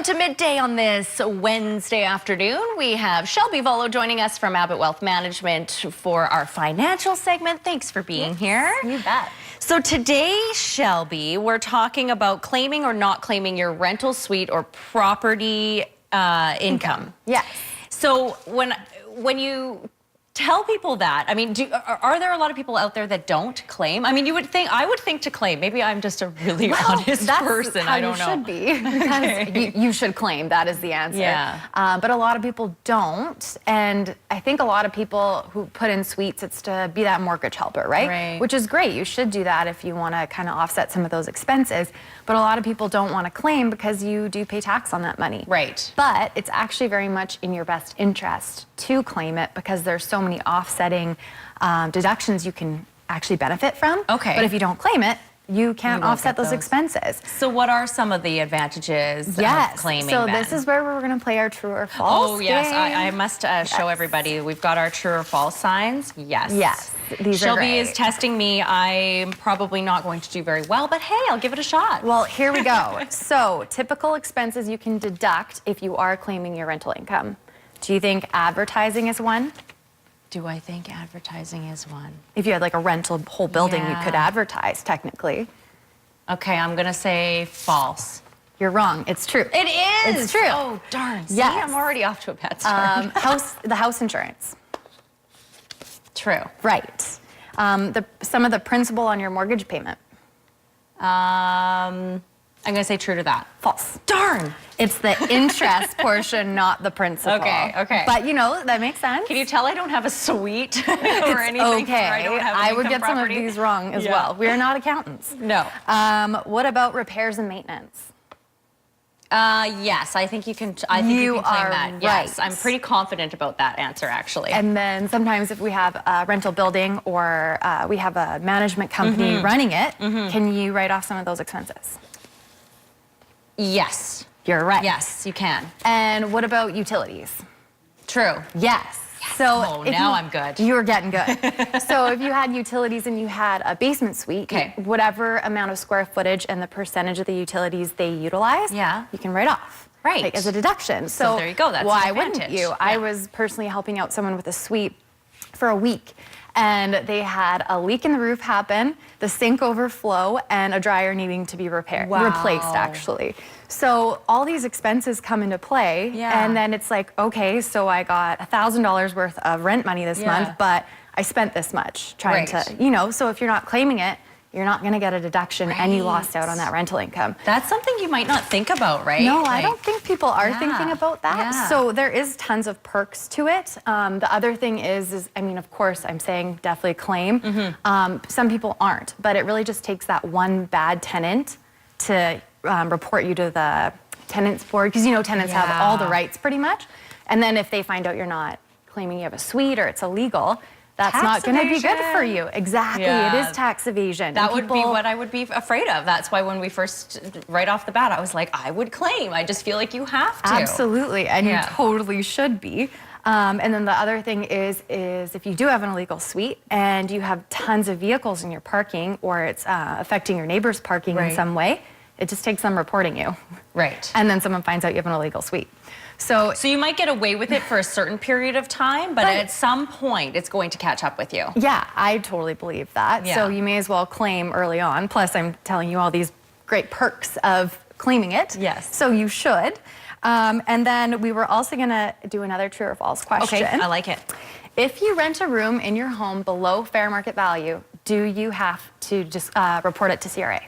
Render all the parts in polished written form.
Welcome to Midday on this Wednesday afternoon. We have Shelby Volo joining us from Abbott Wealth Management for our financial segment. Thanks for being here. You bet. So today, Shelby, we're talking about claiming or not claiming your rental suite or property income. Yes. So when you tell people that, I mean, are there a lot of people out there that don't claim? I mean, I would think to claim. Maybe I'm just a really honest person. I don't know. Should be. Because you should claim. That is the answer. Yeah. But a lot of people don't, and I think a lot of people who put in suites, it's to be that mortgage helper, right? Right. Which is great. You should do that if you want to kind of offset some of those expenses. But a lot of people don't want to claim because you do pay tax on that money. Right. But it's actually very much in your best interest to claim it because there's so many offsetting deductions you can actually benefit from. Okay. But if you don't claim it, you can't offset those expenses. So what are some of the advantages of claiming so then? this is where we're going to play our true or false Oh, yes. game. I must show everybody. We've got our true or false signs. Yes. Yes. These are Shelby great. is testing me. I'm probably not going to do very well, but hey, I'll give it a shot. Well, here we go. So typical expenses you can deduct if you are claiming your rental income. Do you think advertising is one? Do I think advertising is one? If you had like a rental whole building, you could Yeah. advertise technically. Okay, I'm going to say false. You're wrong. It's true. It is. It's true. Oh, darn. See, Yes. I'm already off to a bad start. The house insurance. True. Right. Some of the principal on your mortgage payment. I'm going to say true to that. False. Darn. It's the interest portion, not the principal. Okay, okay. But you know, that makes sense. Can you tell I don't have a suite or anything? Okay. Or I don't have an I would income get some of property? these wrong as well. We are not accountants. No. What about repairs and maintenance? Yes, I think you can. I think you can claim are that. right. Yes, I'm pretty confident about that answer, actually. And then sometimes if we have a rental building or we have a management company running it, can you write off some of those expenses? Yes. You're right. Yes, you can. And what about utilities? True. Yes. So Oh, now I'm good. You're getting good. So if you had utilities and you had a basement suite, Okay. whatever amount of square footage and the percentage of the utilities they utilize, Yeah. you can write off. Right. Like, as a deduction. So there you go. That's why an wouldn't advantage. you? Yeah. I was personally helping out someone with a suite for a week. And they had a leak in the roof happen, the sink overflow, and a dryer needing to be replaced, actually. So all these expenses come into play, Yeah. and then it's like, okay, so I got $1,000 worth of rent money this month, but I spent this much trying to, so if you're not claiming it, you're not going to get a deduction, and you lost out on that rental income. That's something you might not think about, right? No, I don't think people are thinking about that. Yeah. So there is tons of perks to it. The other thing is, I mean, of course, I'm saying definitely claim. Some people aren't, but it really just takes that one bad tenant to report you to the tenants board, because tenants have all the rights pretty much. And then if they find out you're not claiming you have a suite or it's illegal, that's Tax not going to be good evasion. for you. Exactly, Yeah. it is tax evasion. That And would be people- what I would be afraid of. That's why when we first, right off the bat, I was like, I would claim. I just feel like you have to. Absolutely, and you totally should be. And then the other thing is if you do have an illegal suite and you have tons of vehicles in your parking, or it's affecting your neighbor's parking in some way, it just takes them reporting you. Right. And then someone finds out you have an illegal suite. So you might get away with it for a certain period of time, but at some point it's going to catch up with you. yeah, I totally believe that. Yeah. So you may as well claim early on. Plus, I'm telling you all these great perks of claiming it. Yes. So you should. And then we were also going to do another true or false question. Okay, I like it. If you rent a room in your home below fair market value, do you have to just report it to CRA?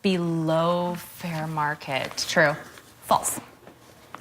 Below fair market. True. False.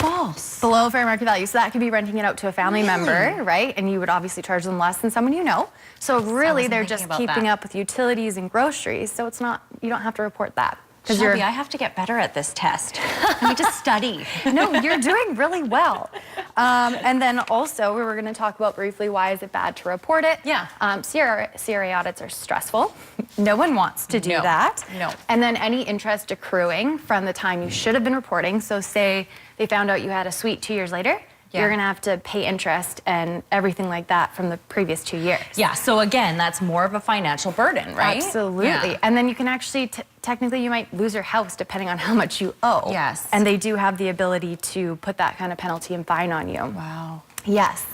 False. Below fair market value. So that could be renting it out to a family member, right? And you would obviously charge them less than someone you know. So really, they're thinking just about keeping that. up with utilities and groceries. So it's not, you don't have to report that. Shelby, I have to get better at this test. I need to study. No, you're doing really well. And then also, we were going to talk about briefly, why is it bad to report it? Yeah. CRA audits are stressful. No one wants to do No. that. No. And then any interest accruing from the time you should have been reporting. So say they found out you had a suite 2 years later, Yeah. you're going to have to pay interest and everything like that from the previous 2 years. Yeah, so again, that's more of a financial burden, right? Absolutely. Yeah. And then you can actually, technically, you might lose your house depending on how much you owe. Yes. And they do have the ability to put that kind of penalty and fine on you. Wow. Yes.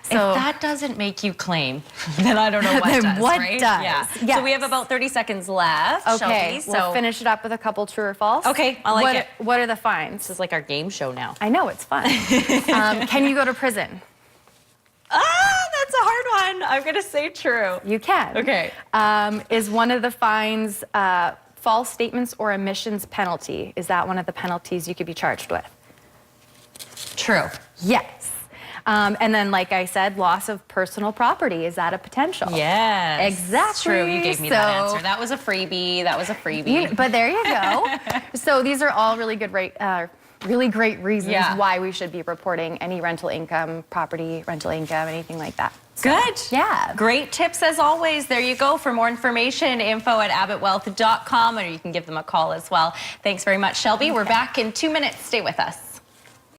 So if that doesn't make you claim, then I don't know what then does, what right? does? Yeah. Yes. So we have about 30 seconds left, okay, Shelby. we'll finish it up with a couple true or false. Okay, I like it. What are the fines? This is like our game show now. I know, it's fun. Can you go to prison? That's a hard one. I'm going to say true. You can. Okay. Is one of the fines false statements or omissions penalty? Is that one of the penalties you could be charged with? True. Yes. And then, like I said, loss of personal property. Is that a potential? Yes. Exactly. True. You gave me that answer. That was a freebie. That was a freebie. But there you go. So these are all really good, really great reasons why we should be reporting any rental income, property, rental income, anything like that. So, good. Yeah. Great tips as always. There you go. For more information, info@abbottwealth.com, or you can give them a call as well. Thanks very much, Shelby. We're back in 2 minutes. Stay with us.